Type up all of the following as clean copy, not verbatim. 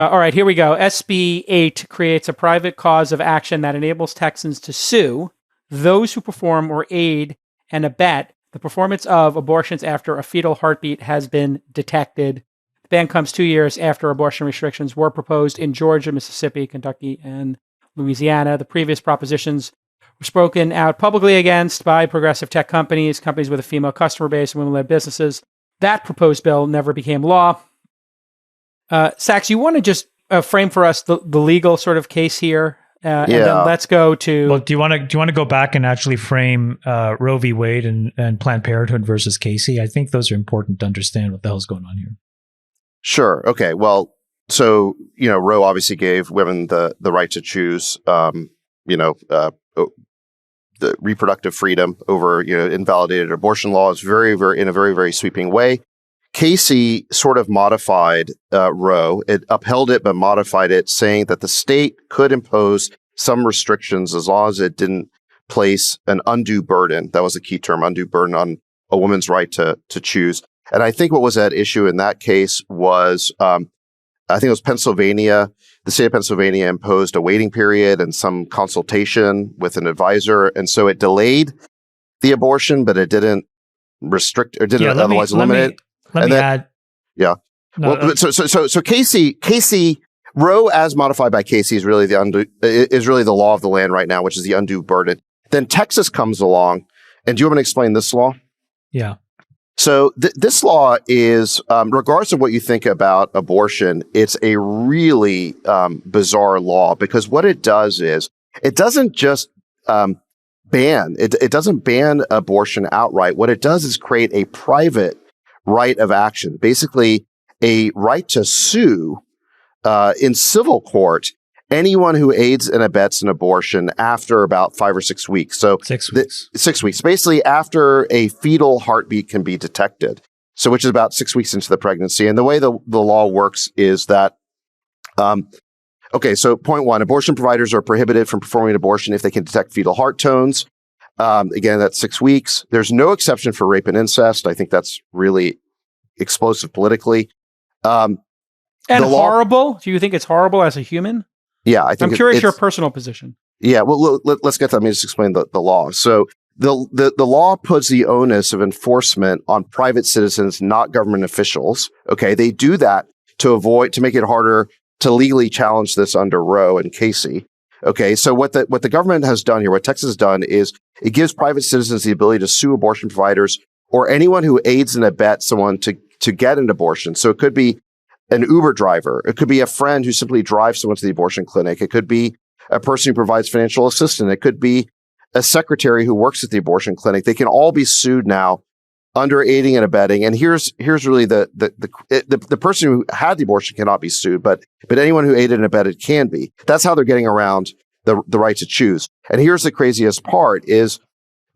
All right, here we go. SB8 creates a private cause of action that enables Texans to sue those who perform or aid and abet the performance of abortions after a fetal heartbeat has been detected. The ban comes 2 years after abortion restrictions were proposed in Georgia, Mississippi, Kentucky, and Louisiana. The previous propositions were spoken out publicly against by progressive tech companies with a female customer base, and women-led businesses. That proposed bill never became law. Sacks, you want to just frame for us the legal sort of case here, and then let's go to. Well, do you want to go back and actually frame Roe v. Wade and Planned Parenthood versus Casey? I think those are important to understand what the hell's going on here. Sure. Okay. Well, so Roe obviously gave women the right to choose, the reproductive freedom over invalidated abortion laws, very in a very, very sweeping way. Casey sort of modified Roe. It upheld it, but modified it, saying that the state could impose some restrictions as long as it didn't place an undue burden. That was the key term, undue burden on a woman's right to choose. And I think what was at issue in that case was, I think it was Pennsylvania. The state of Pennsylvania imposed a waiting period and some consultation with an advisor. And so it delayed the abortion, but it didn't restrict or didn't otherwise eliminate it. Let me add. Yeah. No, well, so Casey, Roe as modified by Casey is really the law of the land right now, which is the undue burden. Then Texas comes along, and do you want me to explain this law? Yeah. So this law is, regardless of what you think about abortion, it's a really bizarre law because what it does is it doesn't just it doesn't ban abortion outright. What it does is create a private right of action, basically a right to sue in civil court anyone who aids and abets an abortion after about 5 or 6 weeks. So 6 weeks. 6 weeks, basically after a fetal heartbeat can be detected. So which is about 6 weeks into the pregnancy. And the way the law works is that, so point one, abortion providers are prohibited from performing an abortion if they can detect fetal heart tones. Again, that's 6 weeks. There's no exception for rape and incest. I think that's really explosive politically. And horrible? Do you think it's horrible as a human? Yeah, I think I'm curious your personal position. Yeah, well, let's get that. Let me just explain the law. So the law puts the onus of enforcement on private citizens, not government officials. Okay, they do that to make it harder to legally challenge this under Roe and Casey. Okay, so what the government has done here, what Texas has done is it gives private citizens the ability to sue abortion providers or anyone who aids and abets someone to get an abortion. So it could be an Uber driver. It could be a friend who simply drives someone to the abortion clinic. It could be a person who provides financial assistance. It could be a secretary who works at the abortion clinic. They can all be sued now under aiding and abetting. And here's really the person who had the abortion cannot be sued, but anyone who aided and abetted can be. That's how they're getting around the right to choose. And here's the craziest part is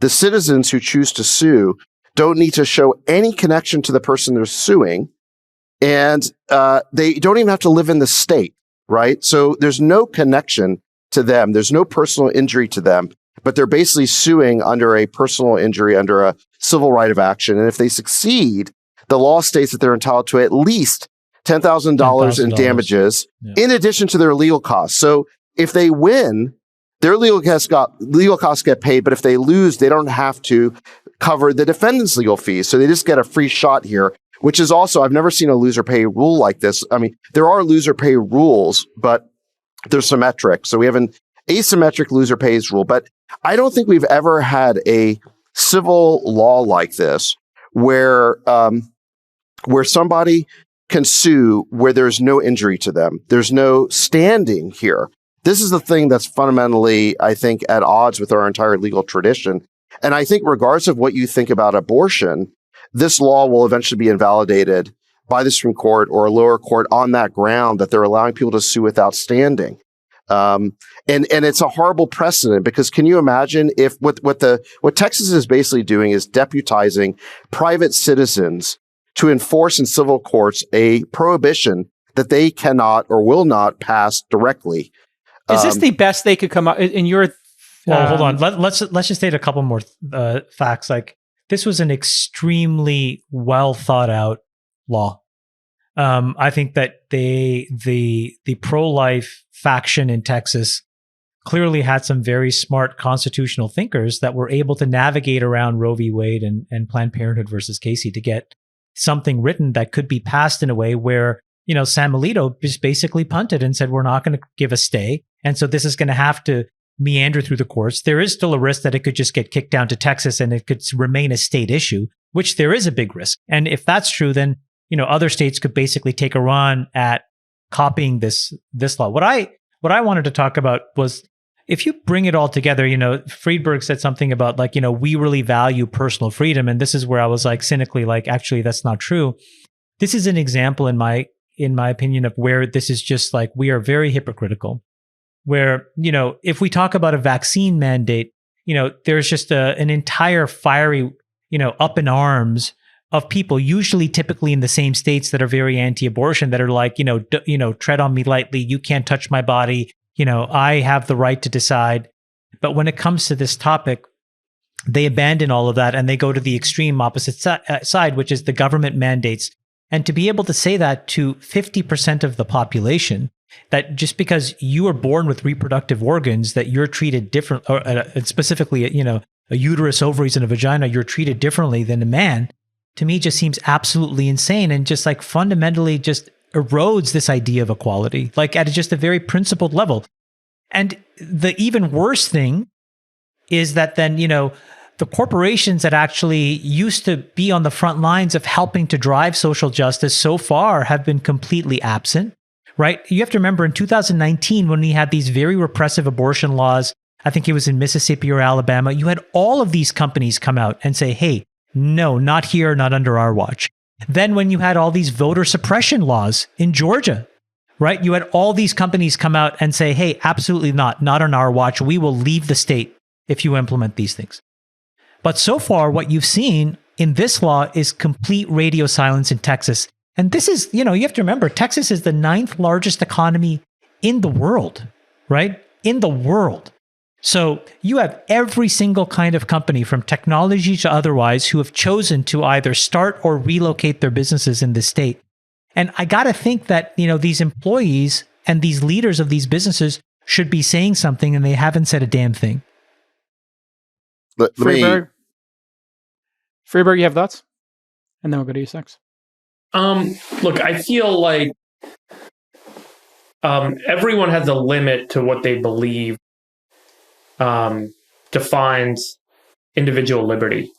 the citizens who choose to sue don't need to show any connection to the person they're suing. And they don't even have to live in the state, right? So there's no connection to them. There's no personal injury to them, but they're basically suing under a personal injury, under a civil right of action. And if they succeed, the law states that they're entitled to at least $10,000 in damages in addition to their legal costs. So if they win, their legal costs get paid, but if they lose, they don't have to cover the defendant's legal fees. So they just get a free shot here, which is also, I've never seen a loser pay rule like this. I mean, there are loser pay rules, but they're symmetric. So we have an asymmetric loser pays rule, but I don't think we've ever had a civil law like this where somebody can sue where there's no injury to them. There's no standing here. This is the thing that's fundamentally, I think, at odds with our entire legal tradition. And I think regardless of what you think about abortion, this law will eventually be invalidated by the Supreme Court or a lower court on that ground that they're allowing people to sue without standing. And it's a horrible precedent because can you imagine if what Texas is basically doing is deputizing private citizens to enforce in civil courts a prohibition that they cannot or will not pass directly. Is this the best they could come up in your? Well, hold on. Let's just state a couple more facts. Like this was an extremely well thought out law. I think that the pro-life faction in Texas clearly had some very smart constitutional thinkers that were able to navigate around Roe v. Wade and Planned Parenthood versus Casey to get something written that could be passed in a way where, Sam Alito just basically punted and said, we're not going to give a stay. And so this is going to have to meander through the courts. There is still a risk that it could just get kicked down to Texas and it could remain a state issue, which there is a big risk. And if that's true, then, other states could basically take a run at copying this law. What I wanted to talk about was, if you bring it all together, Friedberg said something about we really value personal freedom. And this is where I was cynically actually, that's not true. This is an example in my opinion of where this is just we are very hypocritical, where, if we talk about a vaccine mandate, there's just an entire fiery, up in arms of people, usually typically in the same states that are very anti-abortion, that are tread on me lightly. You can't touch my body. I have the right to decide. But when it comes to this topic, they abandon all of that and they go to the extreme opposite side, which is the government mandates. And to be able to say that to 50% of the population, that just because you are born with reproductive organs, that you're treated different, or specifically, a uterus, ovaries, and a vagina, you're treated differently than a man, to me just seems absolutely insane and just fundamentally just erodes this idea of equality, at just a very principled level. And the even worse thing is that then, the corporations that actually used to be on the front lines of helping to drive social justice so far have been completely absent, right? You have to remember in 2019, when we had these very repressive abortion laws, I think it was in Mississippi or Alabama, you had all of these companies come out and say, hey, no, not here, not under our watch. Then when you had all these voter suppression laws in Georgia, right? You had all these companies come out and say, hey, absolutely not on our watch. We will leave the state if you implement these things. But so far, what you've seen in this law is complete radio silence in Texas. And this is, you have to remember, Texas is the 9th largest economy in the world, right? In the world. So you have every single kind of company, from technology to otherwise, who have chosen to either start or relocate their businesses in this state. And I got to think that, these employees and these leaders of these businesses should be saying something, and they haven't said a damn thing. Friedberg, you have thoughts? And then we'll go to you, Sacks. Look, I feel like everyone has a limit to what they believe defines individual liberty.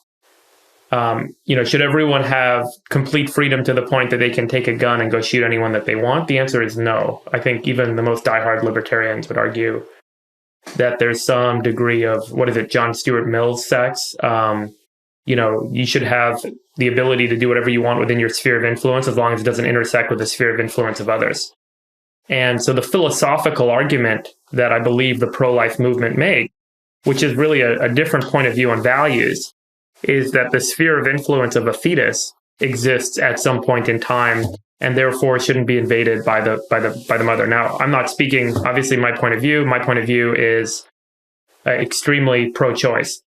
Should everyone have complete freedom to the point that they can take a gun and go shoot anyone that they want? The answer is no. I think even the most diehard libertarians would argue that there's some degree of, John Stuart Mill's sex. You should have the ability to do whatever you want within your sphere of influence, as long as it doesn't intersect with the sphere of influence of others. And so the philosophical argument that I believe the pro-life movement made, which is really a different point of view on values, is that the sphere of influence of a fetus exists at some point in time, and therefore shouldn't be invaded by the mother. Now, I'm not speaking, obviously, my point of view. My point of view is extremely pro-choice,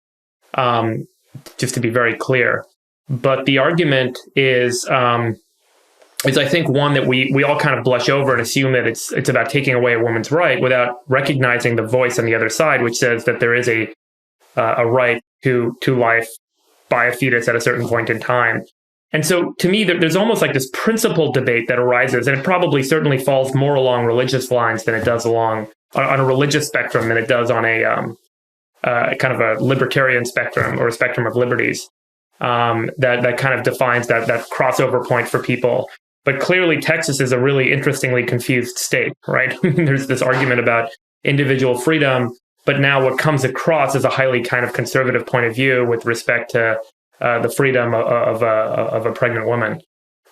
just to be very clear. But the argument is I think one that we all kind of blush over and assume that it's about taking away a woman's right, without recognizing the voice on the other side, which says that there is a right to life by a fetus at a certain point in time. And so to me, there's almost like this principled debate that arises, and it probably certainly falls more along religious lines than it does along on a religious spectrum than it does on a kind of a libertarian spectrum, or a spectrum of liberties that kind of defines that crossover point for people. But clearly, Texas is a really interestingly confused state, right? There's this argument about individual freedom, but now what comes across is a highly kind of conservative point of view with respect to the freedom of a pregnant woman.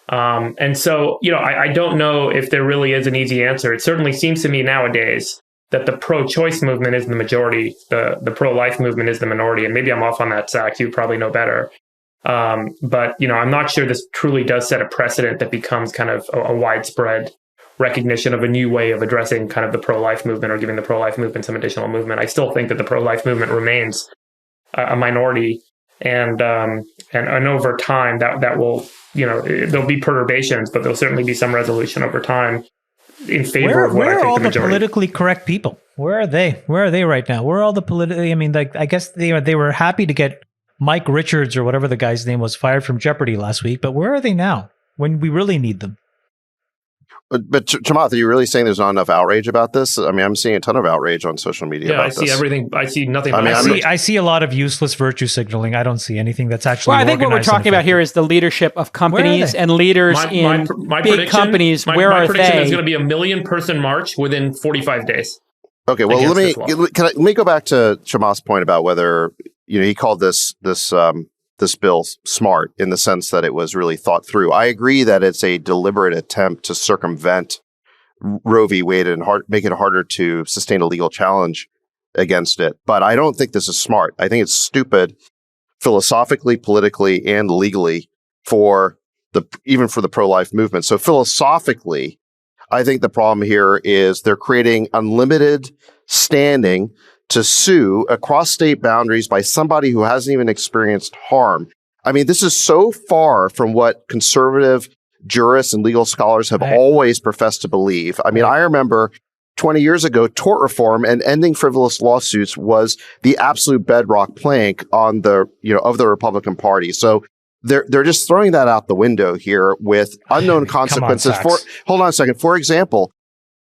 And so, I don't know if there really is an easy answer. It certainly seems to me nowadays that the pro-choice movement is the majority, the pro-life movement is the minority. And maybe I'm off on that, Sacks. You probably know better. But I'm not sure this truly does set a precedent that becomes kind of a widespread recognition of a new way of addressing kind of the pro-life movement, or giving the pro-life movement some additional movement. I still think that the pro-life movement remains a minority and over time that will, there'll be perturbations, but there'll certainly be some resolution over time in favor of what I think the majority. Where are all the politically correct people? Where are they? Where are they right now? Where are all the politically? I mean, like, I guess they were happy to get Mike Richards or whatever the guy's name was fired from Jeopardy last week, but where are they now when we really need them? But Chamath, are you really saying there's not enough outrage about this? I mean, I'm seeing a ton of outrage on social media about this. Yeah, I see everything. I see nothing. I see a lot of useless virtue signaling. I don't see anything that's actually Well, I think what we're talking about here is the leadership of companies and leaders in big companies. Where are they? My prediction is going to be a 1 million person march within 45 days. Okay, well, let me go back to Chamath's point about whether, he called this bill smart in the sense that it was really thought through. I agree that it's a deliberate attempt to circumvent Roe v. Wade and make it harder to sustain a legal challenge against it. But I don't think this is smart. I think it's stupid philosophically, politically, and legally even for the pro-life movement. So philosophically, I think the problem here is they're creating unlimited standing to sue across state boundaries by somebody who hasn't even experienced harm. I mean, this is so far from what conservative jurists and legal scholars have always professed to believe. I mean, I remember 20 years ago, tort reform and ending frivolous lawsuits was the absolute bedrock plank on of the Republican Party. So they're just throwing that out the window here with unknown consequences. Hold on a second. For example,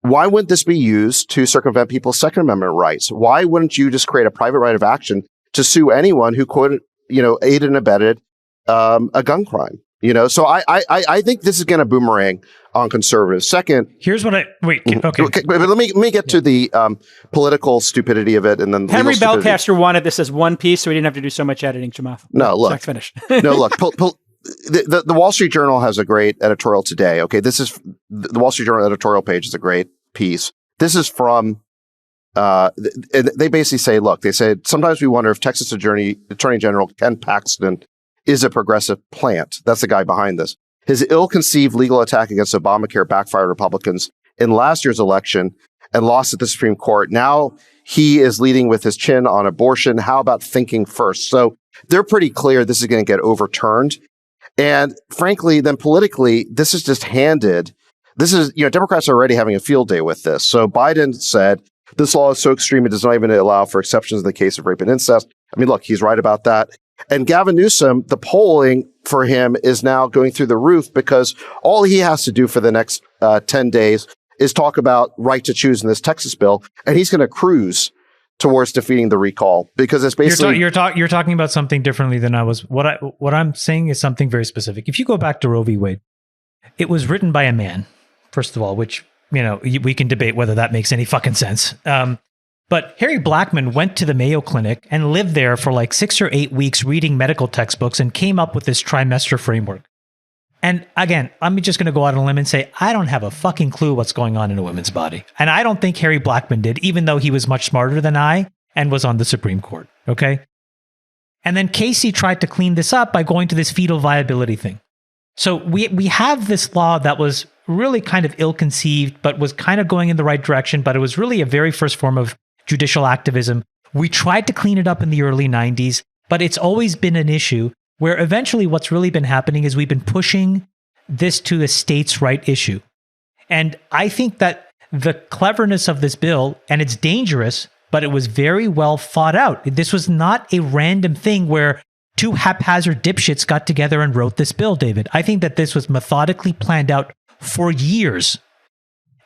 why wouldn't this be used to circumvent people's Second Amendment rights? Why wouldn't you just create a private right of action to sue anyone who could, aided and abetted a gun crime? So I think this is going to boomerang on conservatives. Second, here's what okay. But let me get to the political stupidity of it, and then Henry Belcaster wanted this as one piece, so we didn't have to do so much editing. Chamath. No, look, finish. No, look. The Wall Street Journal has a great editorial today. Okay, this is the Wall Street Journal editorial page is a great piece. This is from. They basically say, look, they say sometimes we wonder if Texas Attorney General Ken Paxton is a progressive plant. That's the guy behind this. His ill-conceived legal attack against Obamacare backfired Republicans in last year's election and lost at the Supreme Court. Now he is leading with his chin on abortion. How about thinking first? So they're pretty clear this is going to get overturned. And frankly, then politically, this is just handed. This is, Democrats are already having a field day with this. So Biden said, this law is so extreme, it does not even allow for exceptions in the case of rape and incest. I mean, look, he's right about that. And Gavin Newsom, the polling for him is now going through the roof because all he has to do for the next 10 days is talk about right to choose in this Texas bill. And he's going to cruise towards defeating the recall because it's basically you're talking about something differently than I was. What I'm saying is something very specific. If you go back to Roe v. Wade, it was written by a man, first of all, which, we can debate whether that makes any fucking sense. But Harry Blackman went to the Mayo Clinic and lived there for like 6 or 8 weeks reading medical textbooks and came up with this trimester framework. And again, I'm just going to go out on a limb and say, I don't have a fucking clue what's going on in a woman's body. And I don't think Harry Blackman did, even though he was much smarter than I and was on the Supreme Court. Okay. And then Casey tried to clean this up by going to this fetal viability thing. So we have this law that was really kind of ill-conceived, but was kind of going in the right direction. But it was really a very first form of judicial activism. We tried to clean it up in the early 90s, but it's always been an issue where eventually what's really been happening is we've been pushing this to a states' right issue. And I think that the cleverness of this bill, and it's dangerous, but it was very well thought out. This was not a random thing where two haphazard dipshits got together and wrote this bill, David. I think that this was methodically planned out for years.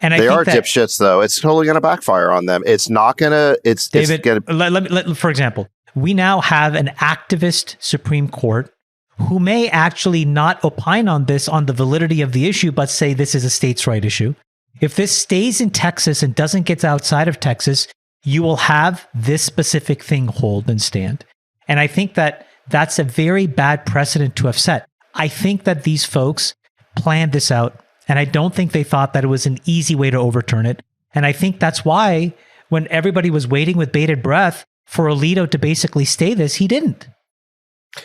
And they are dipshits, though. It's totally going to backfire on them. It's not going to. It's David. It's gonna... For example, we now have an activist Supreme Court who may actually not opine on this, on the validity of the issue, but say this is a states' right issue. If this stays in Texas and doesn't get outside of Texas, you will have this specific thing hold and stand. And I think that that's a very bad precedent to have set. I think that these folks planned this out. And I don't think they thought that it was an easy way to overturn it. And I think that's why when everybody was waiting with bated breath for Alito to basically stay this, he didn't.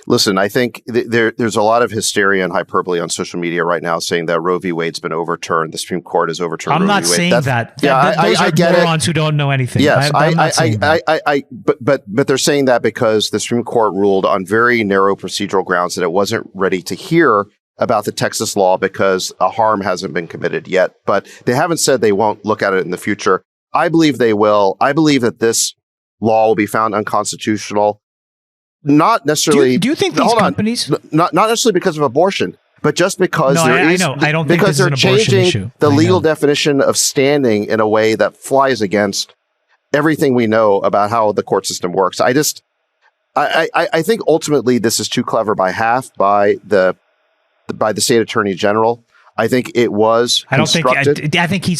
Listen, I think there's a lot of hysteria and hyperbole on social media right now saying that Roe v. Wade's been overturned. The Supreme Court has overturned I'm Roe not v. Wade. saying that. Yeah, Those are get morons who don't know anything. Yes, I'm not saying that. But they're saying that because the Supreme Court ruled on very narrow procedural grounds that it wasn't ready to hear about the Texas law because a harm hasn't been committed yet. But they haven't said they won't look at it in the future. I believe they will. I believe that this law will be found unconstitutional. Not necessarily. Do you think these companies? Not necessarily because of abortion, but just because I know. I don't think this is an abortion issue. The legal definition of standing in a way that flies against everything we know about how the court system works. I think ultimately this is too clever by half by the state attorney general. I think it was constructed. I think he's